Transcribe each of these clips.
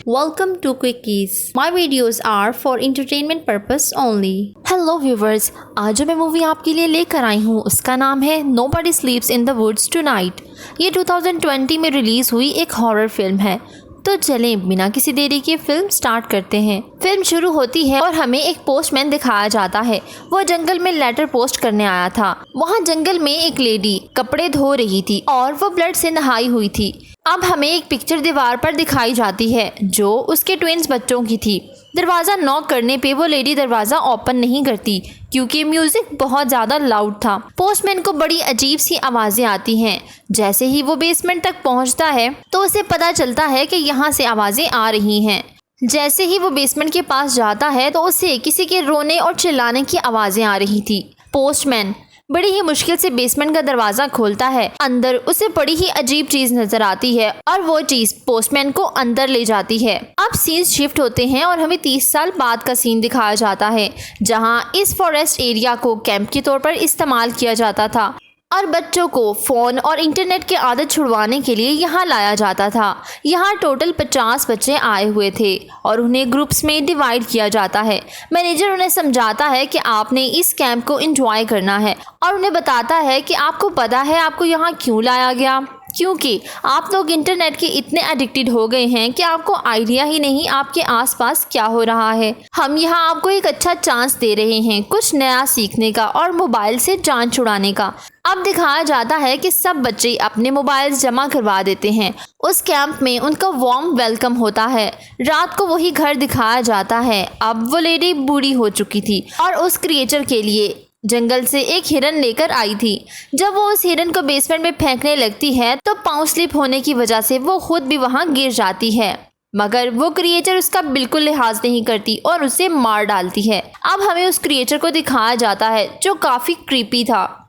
Welcome to Quickies. My videos are for entertainment purpose only. Hello viewers, आज जो मैं movie आपके लिए लेकर आई हूँ उसका नाम है Nobody Sleeps in the Woods Tonight। ये 2020 में रिलीज़ हुई एक हॉरर फिल्म है। तो चलें बिना किसी देरी के फिल्म स्टार्ट करते हैं। फिल्म शुरू होती है और हमें एक पोस्टमैन दिखाया जाता है। वो जंगल में लेटर पोस्ट करने आया था। वहाँ जंगल में एक लेडी कपड़े धो रही थी और वो ब्लड से नहाई हुई थी। अब हमें एक पिक्चर दीवार पर दिखाई जाती है जो उसके ट्विंस बच्चों की थी। दरवाज़ा नॉक करने पे वो लेडी दरवाज़ा ओपन नहीं करती क्योंकि म्यूज़िक बहुत ज़्यादा लाउड था। पोस्टमैन को बड़ी अजीब सी आवाज़ें आती हैं। जैसे ही वो बेसमेंट तक पहुंचता है तो उसे पता चलता है कि यहाँ से आवाज़ें आ रही हैं। जैसे ही वो बेसमेंट के पास जाता है तो उसे किसी के रोने और चिल्लाने की आवाज़ें आ रही थी। पोस्टमैन बड़ी ही मुश्किल से बेसमेंट का दरवाज़ा खोलता है। अंदर उसे बड़ी ही अजीब चीज़ नज़र आती है और वो चीज़ पोस्टमैन को अंदर ले जाती है। अब सीन शिफ्ट होते हैं और हमें 30 साल बाद का सीन दिखाया जाता है जहां इस फॉरेस्ट एरिया को कैंप के तौर पर इस्तेमाल किया जाता था और बच्चों को फ़ोन और इंटरनेट की आदत छुड़वाने के लिए यहाँ लाया जाता था। यहाँ टोटल 50 बच्चे आए हुए थे और उन्हें ग्रुप्स में डिवाइड किया जाता है। मैनेजर उन्हें समझाता है कि आपने इस कैंप को एंजॉय करना है और उन्हें बताता है कि आपको पता है आपको यहाँ क्यों लाया गया, क्योंकि आप लोग इंटरनेट के इतने एडिक्टेड हो गए हैं कि आपको आइडिया ही नहीं आपके आसपास क्या हो रहा है। हम यहाँ आपको एक अच्छा चांस दे रहे हैं कुछ नया सीखने का और मोबाइल से जान छुड़ाने का। अब दिखाया जाता है कि सब बच्चे अपने मोबाइल जमा करवा देते हैं। उस कैंप में उनका वार्म वेलकम होता है। रात को वही घर दिखाया जाता है। अब वो लेडी बूढ़ी हो चुकी थी और उस क्रिएचर के लिए जंगल से एक हिरन लेकर आई थी। जब वो उस हिरन को बेसमेंट में फेंकने लगती है तो पाँव स्लिप होने की वजह से वो खुद भी वहां गिर जाती है, मगर वो क्रिएचर उसका बिल्कुल लिहाज नहीं करती और उसे मार डालती है। अब हमें उस क्रिएचर को दिखाया जाता है जो काफ़ी क्रीपी था।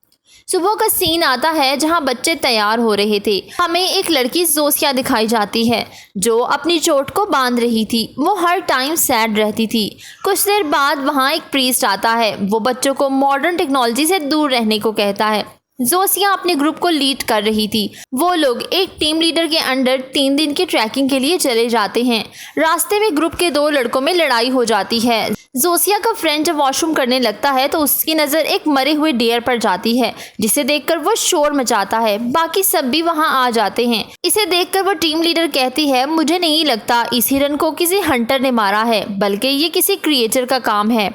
सुबह का सीन आता है जहां बच्चे तैयार हो रहे थे। हमें एक लड़की जोसिया दिखाई जाती है जो अपनी चोट को बांध रही थी। वो हर टाइम सैड रहती थी। कुछ देर बाद वहां एक प्रीस्ट आता है। वो बच्चों को मॉडर्न टेक्नोलॉजी से दूर रहने को कहता है। जोसिया अपने ग्रुप को लीड कर रही थी। वो लोग एक टीम लीडर के अंडर 3 दिन की ट्रैकिंग के लिए चले जाते हैं। रास्ते में ग्रुप के 2 लड़कों में लड़ाई हो जाती है। जोसिया का फ्रेंड जब वॉशरूम करने लगता है तो उसकी नज़र एक मरे हुए डियर पर जाती है जिसे देखकर वो शोर मचाता है। बाकी सब भी वहां आ जाते हैं। इसे देखकर वो टीम लीडर कहती है, मुझे नहीं लगता इस हिरन को किसी हंटर ने मारा है बल्कि ये किसी क्रिएचर का काम है।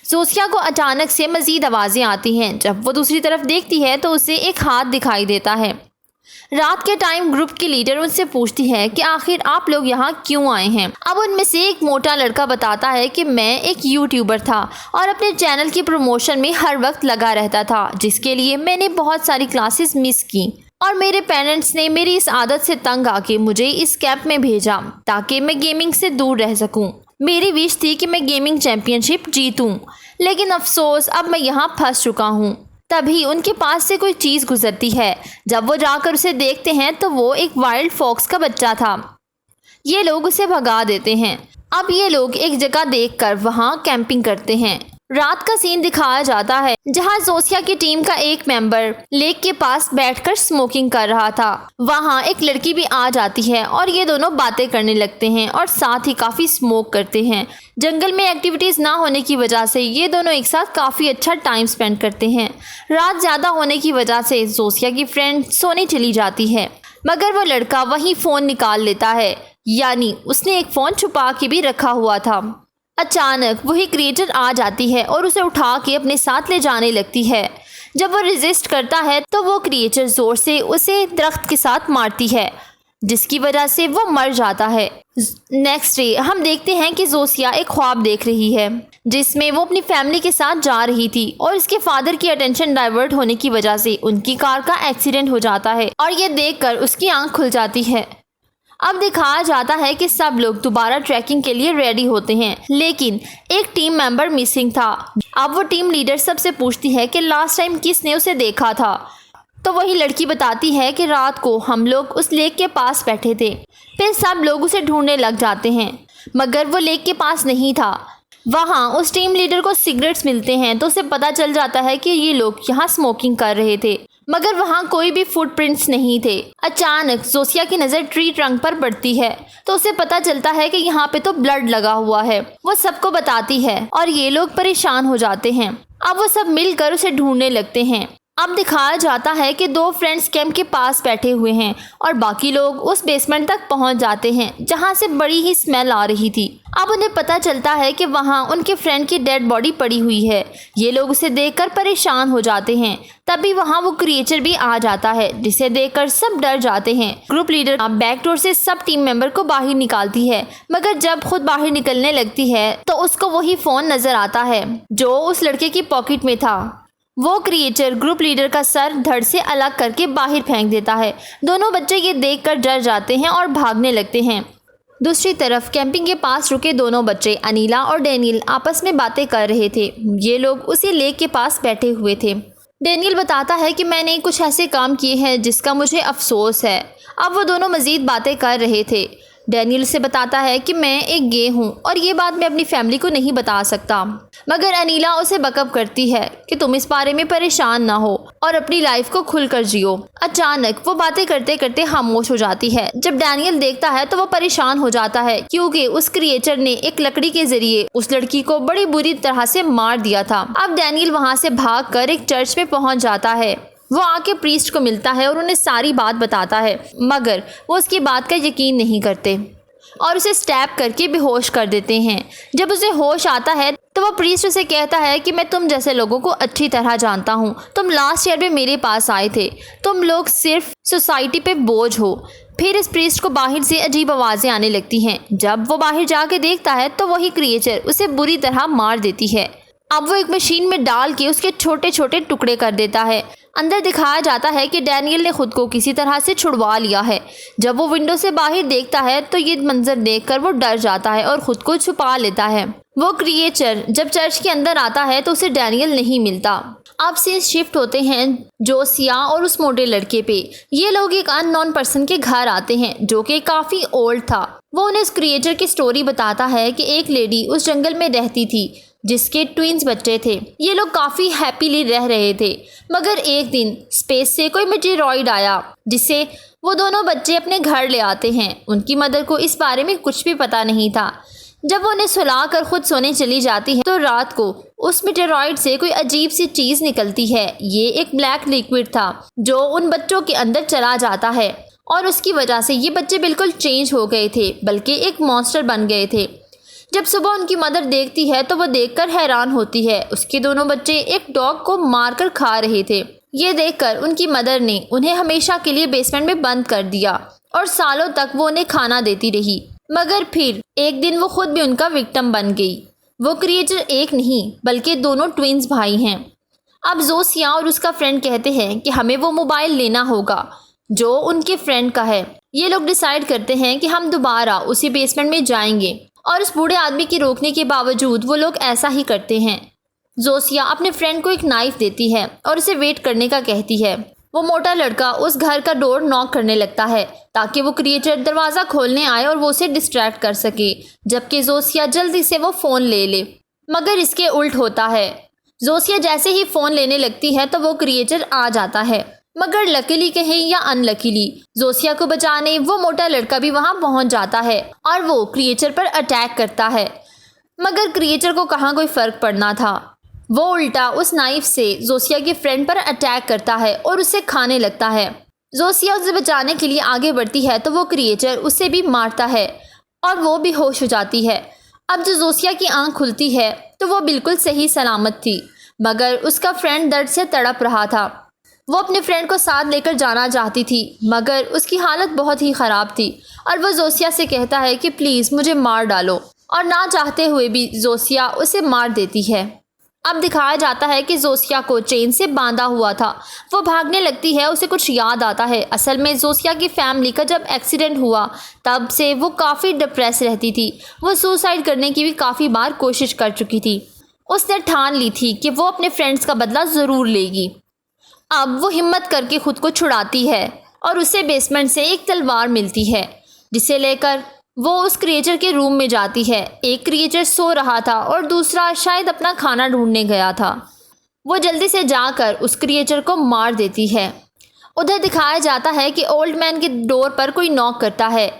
जोसिया को अचानक से मजीद आवाज़ें आती हैं। जब वो दूसरी तरफ देखती है तो उसे एक हाथ दिखाई देता है। रात के टाइम ग्रुप की लीडर उनसे पूछती है कि आखिर आप लोग यहाँ क्यों आए हैं। अब उनमें से एक मोटा लड़का बताता है कि मैं एक यूट्यूबर था और अपने चैनल की प्रमोशन में हर वक्त लगा रहता था, जिसके लिए मैंने बहुत सारी क्लासेस मिस की और मेरे पेरेंट्स ने मेरी इस आदत से तंग आके मुझे इस कैंप में भेजा ताकि मैं गेमिंग से दूर रह सकूं। मेरी विश थी कि मैं गेमिंग चैंपियनशिप जीतूं, लेकिन अफसोस अब मैं यहाँ फंस चुका हूँ। तभी उनके पास से कोई चीज़ गुजरती है। जब वो जाकर उसे देखते हैं तो वो एक वाइल्ड फॉक्स का बच्चा था। ये लोग उसे भगा देते हैं। अब ये लोग एक जगह देखकर वहाँ कैंपिंग करते हैं। रात का सीन दिखाया जाता है जहां जोसिया की टीम का एक मेंबर लेक के पास बैठकर स्मोकिंग कर रहा था। वहां एक लड़की भी आ जाती है और ये दोनों बातें करने लगते हैं और साथ ही काफ़ी स्मोक करते हैं। जंगल में एक्टिविटीज़ ना होने की वजह से ये दोनों एक साथ काफ़ी अच्छा टाइम स्पेंड करते हैं। रात ज़्यादा होने की वजह से जोसिया की फ्रेंड सोने चली जाती है, मगर वो लड़का वहीं फ़ोन निकाल लेता है, यानी उसने एक फ़ोन छुपा के भी रखा हुआ था। अचानक वही क्रिएचर आ जाती है और उसे उठा के अपने साथ ले जाने लगती है। जब वो रेजिस्ट करता है तो वो क्रिएचर ज़ोर से उसे दरख्त के साथ मारती है जिसकी वजह से वो मर जाता है। नेक्स्ट डे हम देखते हैं कि जोसिया एक ख्वाब देख रही है जिसमें वो अपनी फैमिली के साथ जा रही थी और इसके फादर की अटेंशन डाइवर्ट होने की वजह से उनकी कार का एक्सीडेंट हो जाता है और ये देखकर उसकी आंख खुल जाती है। अब दिखाया जाता है कि सब लोग दोबारा ट्रैकिंग के लिए रेडी होते हैं, लेकिन एक टीम मेंबर मिसिंग था। अब वो टीम लीडर सबसे पूछती है कि लास्ट टाइम किसने उसे देखा था। तो वही लड़की बताती है कि रात को हम लोग उस लेक के पास बैठे थे। फिर सब लोग उसे ढूंढने लग जाते हैं, मगर वो लेक के पास नहीं था। वहाँ उस टीम लीडर को सिगरेट्स मिलते हैं तो उसे पता चल जाता है कि ये लोग यहाँ स्मोकिंग कर रहे थे। मगर वहाँ कोई भी फुटप्रिंट्स नहीं थे। अचानक जोसिया की नज़र ट्री ट्रंक पर पड़ती है तो उसे पता चलता है कि यहाँ पे तो ब्लड लगा हुआ है। वो सबको बताती है और ये लोग परेशान हो जाते हैं। अब वो सब मिलकर उसे ढूंढने लगते हैं। अब दिखाया जाता है कि दो फ्रेंड्स कैंप के पास बैठे हुए हैं और बाकी लोग उस बेसमेंट तक पहुंच जाते हैं जहां से बड़ी ही स्मेल आ रही थी। अब उन्हें पता चलता है कि वहां उनके फ्रेंड की डेड बॉडी पड़ी हुई है। ये लोग उसे देखकर परेशान हो जाते हैं। तभी वहां वो क्रिएचर भी आ जाता है जिसे देखकर सब डर जाते हैं। ग्रुप लीडर बैक डोर से सब टीम मेंबर को बाहर निकालती है, मगर जब खुद बाहर निकलने लगती है तो उसको वही फोन नजर आता है जो उस लड़के की पॉकेट में था। वो क्रिएचर ग्रुप लीडर का सर धड़ से अलग करके बाहर फेंक देता है। दोनों बच्चे ये देखकर डर जाते हैं और भागने लगते हैं। दूसरी तरफ कैंपिंग के पास रुके दोनों बच्चे अनीला और डैनियल आपस में बातें कर रहे थे। ये लोग उसी लेक के पास बैठे हुए थे। डैनियल बताता है कि मैंने कुछ ऐसे काम किए हैं जिसका मुझे अफसोस है। अब वो दोनों मज़ीद बातें कर रहे थे। डैनियल से बताता है कि मैं एक गे हूँ और ये बात मैं अपनी फैमिली को नहीं बता सकता, मगर अनीला उसे बकअप करती है कि तुम इस बारे में परेशान ना हो और अपनी लाइफ को खुलकर जियो। अचानक वो बातें करते करते खामोश हो जाती है। जब डैनियल देखता है तो वो परेशान हो जाता है क्योंकि उस क्रिएचर ने एक लकड़ी के जरिए उस लड़की को बड़ी बुरी तरह से मार दिया था। अब डैनियल वहाँ से भागकर एक चर्च में पहुँच जाता है। वो आके प्रीस्ट को मिलता है और उन्हें सारी बात बताता है, मगर वो उसकी बात का यकीन नहीं करते और उसे स्टैब करके बेहोश कर देते हैं। जब उसे होश आता है तो वो प्रीस्ट उसे कहता है कि मैं तुम जैसे लोगों को अच्छी तरह जानता हूँ। तुम लास्ट ईयर में मेरे पास आए थे। तुम लोग सिर्फ सोसाइटी पे बोझ हो। फिर इस प्रीस्ट को बाहर से अजीब आवाज़ें आने लगती हैं। जब वो बाहर जाके देखता है तो वही क्रिएचर उसे बुरी तरह मार देती है। अब वो एक मशीन में डाल के उसके छोटे छोटे टुकड़े कर देता है। अंदर दिखाया जाता है कि डैनियल ने खुद को किसी तरह से छुड़वा लिया है। जब वो विंडो से बाहर देखता है तो ये मंजर देखकर वो डर जाता है और खुद को छुपा लेता है। वो क्रिएचर जब चर्च के अंदर आता है तो उसे डैनियल नहीं मिलता। अब सीन शिफ्ट होते हैं जोसिया और उस मोटे लड़के पे। ये लोग एक अननोन पर्सन के घर आते हैं जो कि काफ़ी ओल्ड था। वो उन्हें उस क्रिएचर की स्टोरी बताता है कि एक लेडी उस जंगल में रहती थी जिसके ट्विंस बच्चे थे। ये लोग काफ़ी हैप्पीली रह रहे थे, मगर एक दिन स्पेस से कोई मेटेरॉइड आया जिससे वो दोनों बच्चे अपने घर ले आते हैं। उनकी मदर को इस बारे में कुछ भी पता नहीं था। जब वो उन्हें सुलाकर खुद सोने चली जाती है तो रात को उस मेटेरॉइड से कोई अजीब सी चीज़ निकलती है। ये एक ब्लैक लिक्विड था जो उन बच्चों के अंदर चला जाता है और उसकी वजह से ये बच्चे बिल्कुल चेंज हो गए थे, बल्कि एक मॉन्स्टर बन गए थे। जब सुबह उनकी मदर देखती है तो वो देखकर हैरान होती है। उसके दोनों बच्चे एक डॉग को मारकर खा रहे थे। ये देखकर उनकी मदर ने उन्हें हमेशा के लिए बेसमेंट में बंद कर दिया और सालों तक वो उन्हें खाना देती रही। मगर फिर एक दिन वो खुद भी उनका विक्टिम बन गई। वो क्रिएचर एक नहीं बल्कि दोनों ट्विंस भाई हैं। अब जोसिया और उसका फ्रेंड कहते हैं कि हमें वो मोबाइल लेना होगा जो उनके फ्रेंड का है। ये लोग डिसाइड करते हैं कि हम दोबारा उसी बेसमेंट में जाएंगे और उस बूढ़े आदमी की रोकने के बावजूद वो लोग ऐसा ही करते हैं। जोसिया अपने फ्रेंड को एक नाइफ देती है और उसे वेट करने का कहती है। वो मोटा लड़का उस घर का डोर नॉक करने लगता है ताकि वो क्रिएचर दरवाज़ा खोलने आए और वो उसे डिस्ट्रैक्ट कर सके, जबकि जोसिया जल्दी से वो फ़ोन ले ले। मगर इसके उल्ट होता है। जोसिया जैसे ही फ़ोन लेने लगती है तो वो क्रिएचर आ जाता है, मगर लकीली कहें या अनलकीली जोसिया को बचाने वो मोटा लड़का भी वहां पहुंच जाता है और वो क्रिएचर पर अटैक करता है। मगर क्रिएचर को कहाँ कोई फ़र्क पड़ना था। वो उल्टा उस नाइफ से जोसिया के फ्रेंड पर अटैक करता है और उसे खाने लगता है। जोसिया उसे बचाने के लिए आगे बढ़ती है तो वो क्रिएचर उसे भी मारता है और वो भी होश हो जाती है। अब जो जोसिया की आंख खुलती है तो वो बिल्कुल सही सलामत थी, मगर उसका फ्रेंड दर्द से तड़प रहा था। वो अपने फ्रेंड को साथ लेकर जाना चाहती थी, मगर उसकी हालत बहुत ही ख़राब थी और वो जोसिया से कहता है कि प्लीज़ मुझे मार डालो, और ना चाहते हुए भी जोसिया उसे मार देती है। अब दिखाया जाता है कि जोसिया को चेन से बांधा हुआ था। वो भागने लगती है, उसे कुछ याद आता है। असल में जोसिया की फैमिली का जब एक्सीडेंट हुआ तब से वो काफ़ी डिप्रेस रहती थी। वो सुसाइड करने की भी काफ़ी बार कोशिश कर चुकी थी। उसने ठान ली थी कि वो अपने फ्रेंड्स का बदला ज़रूर लेगी। अब वो हिम्मत करके खुद को छुड़ाती है और उसे बेसमेंट से एक तलवार मिलती है, जिसे लेकर वो उस क्रिएचर के रूम में जाती है। एक क्रिएचर सो रहा था और दूसरा शायद अपना खाना ढूंढने गया था। वो जल्दी से जाकर उस क्रिएचर को मार देती है। उधर दिखाया जाता है कि ओल्ड मैन के डोर पर कोई नॉक करता है।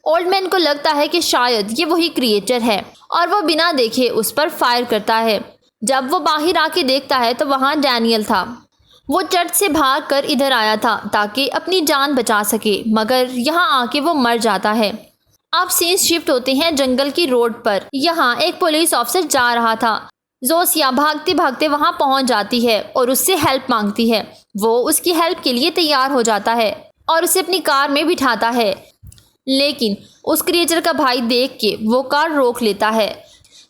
ओल्ड मैन को लगता है कि शायद ये वही क्रिएचर है और वो बिना देखे उस पर फायर करता है। जब वो बाहर आके देखता है तो वहाँ डैनियल था। वो चर्च से भाग कर इधर आया था ताकि अपनी जान बचा सके, मगर यहाँ आके वो मर जाता है। अब सीन्स शिफ्ट होते हैं जंगल की रोड पर। यहाँ एक पुलिस ऑफिसर जा रहा था। जोसिया भागते भागते वहाँ पहुँच जाती है और उससे हेल्प मांगती है। वो उसकी हेल्प के लिए तैयार हो जाता है और उसे अपनी कार में बिठाता है, लेकिन उस क्रिएचर का भाई देख के वो कार रोक लेता है।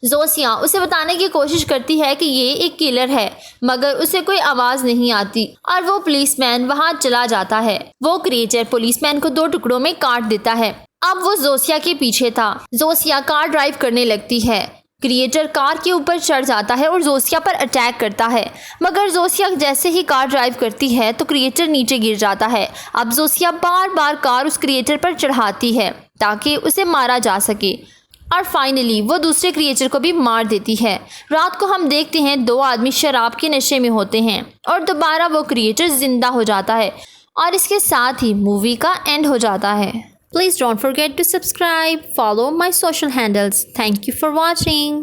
जोसिया उसे बताने की कोशिश करती है कि ये एक किलर है, मगर उसे कोई आवाज़ नहीं आती और वो पुलिसमैन वहाँ चला जाता है। वो क्रिएचर पुलिसमैन को 2 टुकड़ों में काट देता है। अब वो जोसिया के पीछे था। जोसिया कार ड्राइव करने लगती है। क्रिएचर कार के ऊपर चढ़ जाता है और जोसिया पर अटैक करता है, मगर जोसिया जैसे ही कार ड्राइव करती है तो क्रिएचर नीचे गिर जाता है। अब जोसिया बार बार कार उस क्रिएचर पर चढ़ाती है ताकि उसे मारा जा सके और फाइनली वो दूसरे क्रिएचर को भी मार देती है। रात को हम देखते हैं 2 आदमी शराब के नशे में होते हैं और दोबारा वो क्रिएचर जिंदा हो जाता है और इसके साथ ही मूवी का एंड हो जाता है। Please don't forget to subscribe, follow my social handles. Thank you for watching.